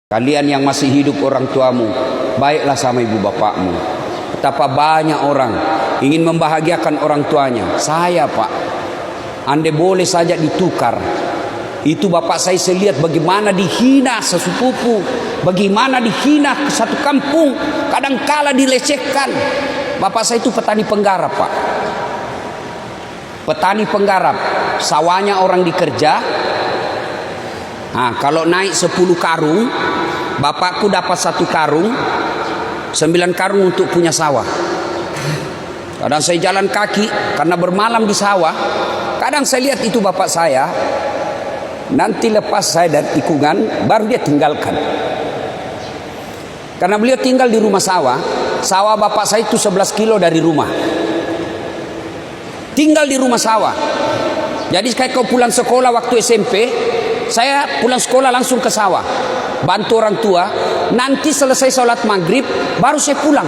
Kalian yang masih hidup orang tuamu, baiklah sama ibu bapakmu. Betapa banyak orang ingin membahagiakan orang tuanya. Saya, Pak, andai boleh saja ditukar. Itu bapak saya lihat bagaimana dihina sesepupu, bagaimana dihina satu kampung, kadangkala dilecehkan. Bapak saya itu petani penggarap, Pak. Petani penggarap, sawahnya orang dikerja. Nah, kalau naik 10 karung, bapakku dapat 1 karung, 9 karung untuk punya sawah. Kadang saya jalan kaki karena bermalam di sawah. Kadang saya lihat itu bapak saya. Nanti lepas saya dari tikungan, baru dia tinggalkan. Karena beliau tinggal di rumah sawah. Sawah bapak saya itu 11 kilo dari rumah. Tinggal di rumah sawah. Jadi kayak kau pulang sekolah waktu SMP, saya pulang sekolah langsung ke sawah, bantu orang tua. Nanti selesai sholat maghrib baru saya pulang.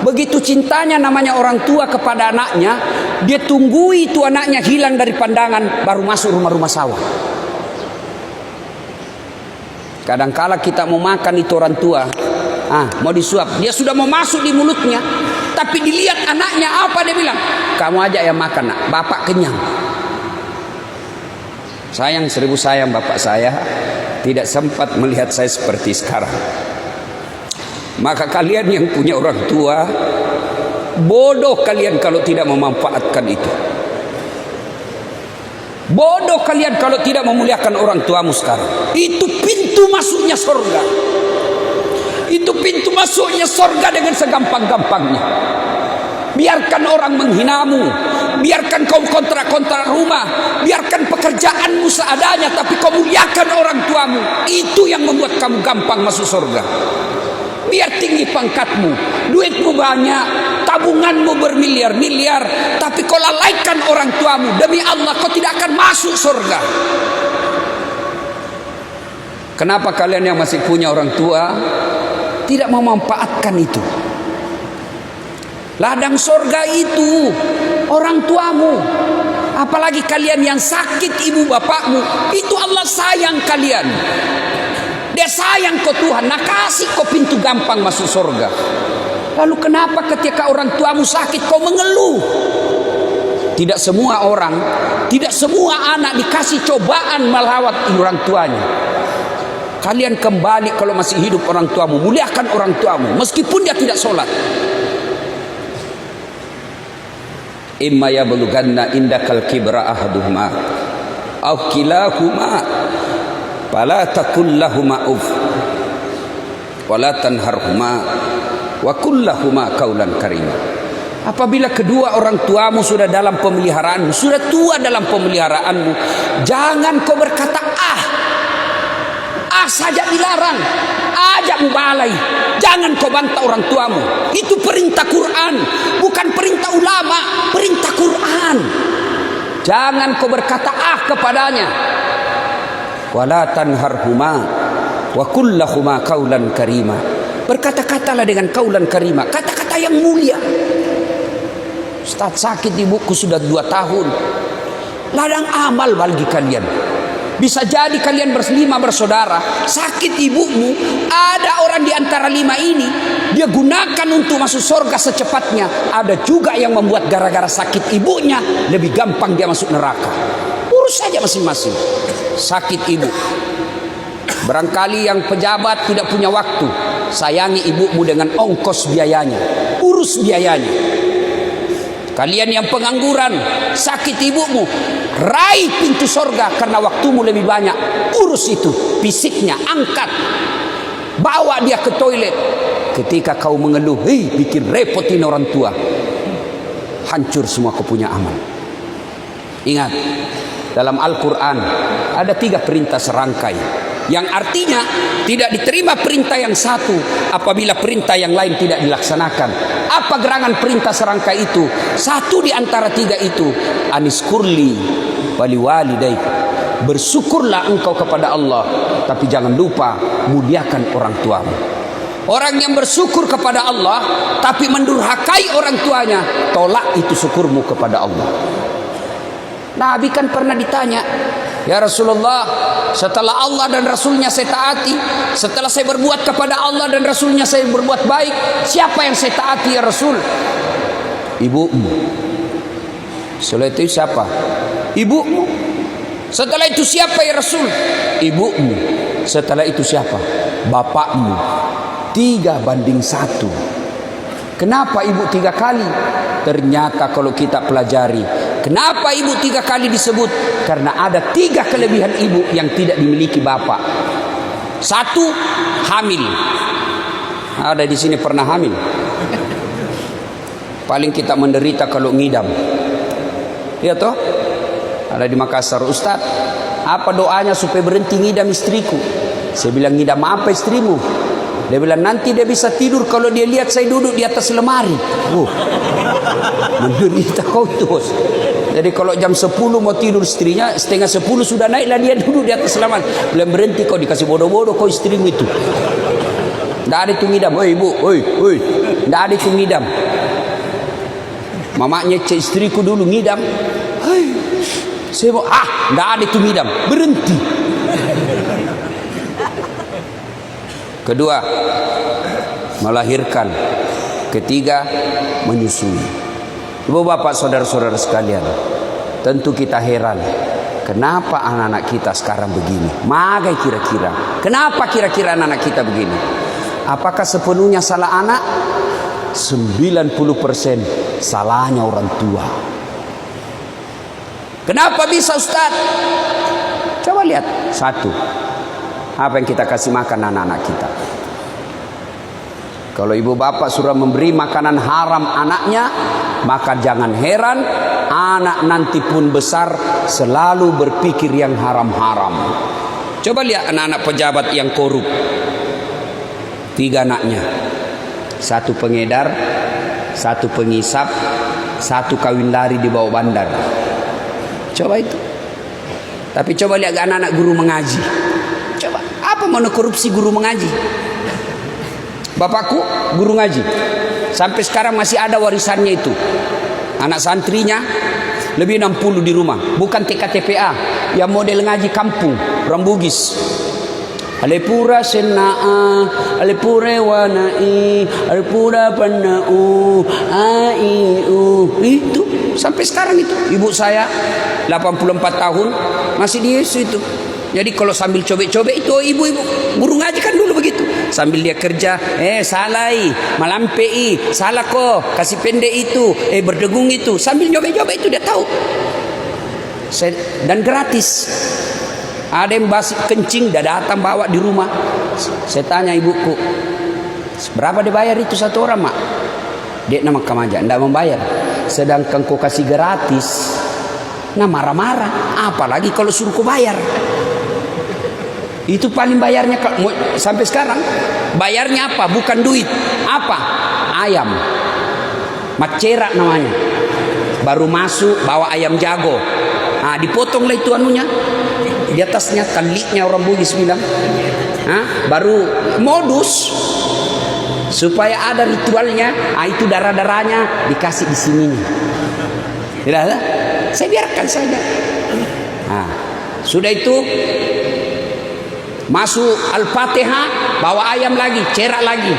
Begitu cintanya namanya orang tua kepada anaknya, dia tunggu itu anaknya hilang dari pandangan baru masuk rumah-rumah sawah. Kadangkala kita mau makan itu orang tua, mau disuap, dia sudah mau masuk di mulutnya, tapi dilihat anaknya apa, dia bilang, kamu aja yang makan nak, bapak kenyang. Sayang, 1000 sayang bapak saya tidak sempat melihat saya seperti sekarang. Maka kalian yang punya orang tua, bodoh kalian kalau tidak memanfaatkan itu. Bodoh kalian kalau tidak memuliakan orang tuamu sekarang. Itu pintu masuknya surga. Itu pintu masuknya surga dengan segampang-gampangnya. Biarkan orang menghinamu, biarkan kau kontrak-kontrak rumah, biarkan pekerjaanmu seadanya, tapi kau muliakan orang tuamu. Itu yang membuat kamu gampang masuk surga. Biar tinggi pangkatmu, duitmu banyak, tabunganmu bermiliar-miliar, tapi kau lalaikan orang tuamu, demi Allah kau tidak akan masuk surga. Kenapa kalian yang masih punya orang tua tidak memanfaatkan itu? Ladang surga itu orang tuamu. Apalagi kalian yang sakit ibu bapakmu, itu Allah sayang kalian. Dia sayang kau Tuhan, nah kasih kau pintu gampang masuk surga. Lalu kenapa ketika orang tuamu sakit kau mengeluh? Tidak semua orang, tidak semua anak dikasih cobaan melawat orang tuanya. Kalian kembali kalau masih hidup orang tuamu, muliakan orang tuamu meskipun dia tidak sholat. Imma yablughanna indakal kibra ahaduhuma aw kilahuma fala taqul lahumā uff wa la tanharhumā wa qul lahumā qawlan karīmā. Apabila kedua orang tuamu sudah dalam pemeliharaanmu, sudah tua dalam pemeliharaanmu, jangan kau berkata saja dilarang, ajak mubalai. Jangan kau bantah orang tuamu. Itu perintah Quran, bukan perintah ulama, perintah Quran. Jangan kau berkata kepadanya. Wala tanharhuma wa qul lahumā qawlan karīmā. Berkata-katalah dengan qawlan karīmā, kata-kata yang mulia. Ustaz, sakit ibuku sudah 2 tahun. Ladang amal bagi kalian. Bisa jadi kalian 5 bersaudara, sakit ibumu, ada orang di antara 5 ini dia gunakan untuk masuk surga secepatnya. Ada juga yang membuat gara-gara sakit ibunya lebih gampang dia masuk neraka. Urus saja masing-masing. Sakit ibu, barangkali yang pejabat tidak punya waktu, sayangi ibumu dengan ongkos biayanya, urus biayanya. Kalian yang pengangguran, sakit ibumu, raih pintu surga karena waktumu lebih banyak. Urus itu, fisiknya, angkat, bawa dia ke toilet. Ketika kau mengeluh, bikin repotin orang tua, hancur semua kau punya amal. Ingat, dalam Al-Quran ada 3 perintah serangkai, yang artinya tidak diterima perintah yang satu apabila perintah yang lain tidak dilaksanakan. Apa gerangan perintah serangkai itu? Satu di antara 3 itu, aniskurli wali walidaik. Bersyukurlah engkau kepada Allah, tapi jangan lupa muliakan orang tuamu. Orang yang bersyukur kepada Allah tapi mendurhakai orang tuanya, tolak itu syukurmu kepada Allah. Nabi kan pernah ditanya, Ya Rasulullah, setelah Allah dan Rasulnya saya taati, setelah saya berbuat kepada Allah dan Rasulnya saya berbuat baik, siapa yang saya taati ya Rasul? Ibumu. Setelah itu siapa? Ibumu. Setelah itu siapa ya Rasul? Ibumu. Setelah itu siapa? Bapakmu. 3:1. Kenapa ibu 3 kali? Ternyata kalau kita pelajari, kenapa ibu 3 kali disebut? Karena ada 3 kelebihan ibu yang tidak dimiliki bapak. 1, hamil. Ada di sini pernah hamil? Paling kita menderita kalau ngidam. Iya toh? Ada di Makassar, Ustaz, apa doanya supaya berhenti ngidam istriku? Saya bilang, ngidam apa istrimu? Dia bilang, nanti dia bisa tidur kalau dia lihat saya duduk di atas lemari. Menderita kau terus. Jadi kalau jam 10 mau tidur istrinya, setengah 10 sudah naiklah dia duduk di atas lemari. Bilang, berhenti kau, dikasih bodoh-bodoh kau istrimu itu. Tidak ada itu ngidam. Oi ibu, oi. Tidak ada itu ngidam. Mamanya cek istriku dulu ngidam. Saya mau, tidak ada itu ngidam. Berhenti. Kedua, melahirkan. Ketiga, menyusui. Ibu bapak saudara-saudara sekalian, tentu kita heran, kenapa anak-anak kita sekarang begini? Magai kira-kira. Kenapa kira-kira anak-anak kita begini? Apakah sepenuhnya salah anak? 90% salahnya orang tua. Kenapa bisa Ustaz? Coba lihat. 1, apa yang kita kasih makan anak-anak kita? Kalau ibu bapak sudah memberi makanan haram anaknya, maka jangan heran anak nanti pun besar selalu berpikir yang haram-haram. Coba lihat anak-anak pejabat yang korup. 3 anaknya. 1 pengedar, 1 pengisap, 1 kawin lari di bawah bandar. Coba itu. Tapi coba lihat anak-anak guru mengaji. Coba, apa mau korupsi guru mengaji? Bapakku guru ngaji. Sampai sekarang masih ada warisannya itu. Anak santrinya lebih 60 di rumah. Bukan TKTPA, yang model ngaji kampung, orang Bugis. Alepura senaa, alepura wanai, alepura panau, aiu. Itu sampai sekarang itu. Ibu saya 84 tahun masih di Yesus itu. Jadi kalau sambil cobek-cobek itu ibu-ibu guru ngaji kan dulu begitu. Sambil dia kerja, salai, malampei, salah kok, kasih pendek itu, berdegung itu. Sambil cobek-cobek itu dia tahu. Dan gratis. Ada yang basi kencing, dia datang bawa di rumah. Saya tanya ibuku, berapa dibayar itu 1 orang mak? Dia nama kamaja, tidak membayar. Sedangkan kau kasih gratis, nah marah-marah. Apalagi kalau suruh kau bayar. Itu paling bayarnya sampai sekarang. Bayarnya apa? Bukan duit. Apa? Ayam. Macera namanya. Baru masuk bawa ayam jago. Dipotonglah itu anunya. Di atasnya teliknya orang Bugis bilang. Baru modus supaya ada ritualnya. Itu darah-darahnya dikasih di sini. Tidak ada? Saya biarkan saja. Sudah itu masuk Al-Fatihah, bawa ayam lagi, cerak lagi.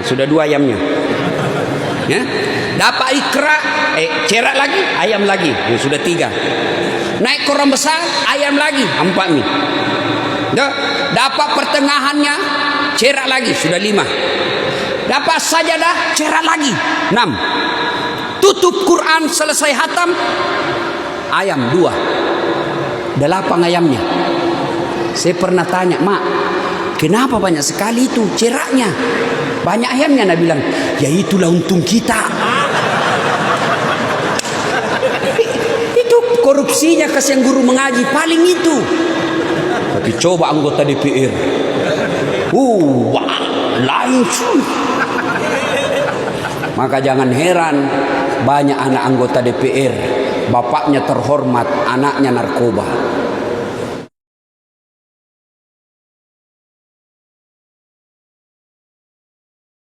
Sudah 2 ayamnya. Ya. Dapat Iqra, cerak lagi, ayam lagi. Sudah 3. Naik koran besar, ayam lagi, 4 nih. Dapat pertengahannya, cerak lagi, sudah 5. Dapat sajadah, cerak lagi, 6. Tutup Quran selesai hatam, ayam 2. 8 ayamnya. Saya pernah tanya, mak, kenapa banyak sekali itu ceraknya? Banyak ayamnya. Nah bilang, ya itulah untung kita. Itu korupsinya kasihan guru mengaji paling itu. Tapi coba anggota DPR, lain cuy. Maka jangan heran banyak anak anggota DPR, bapaknya terhormat, anaknya narkoba.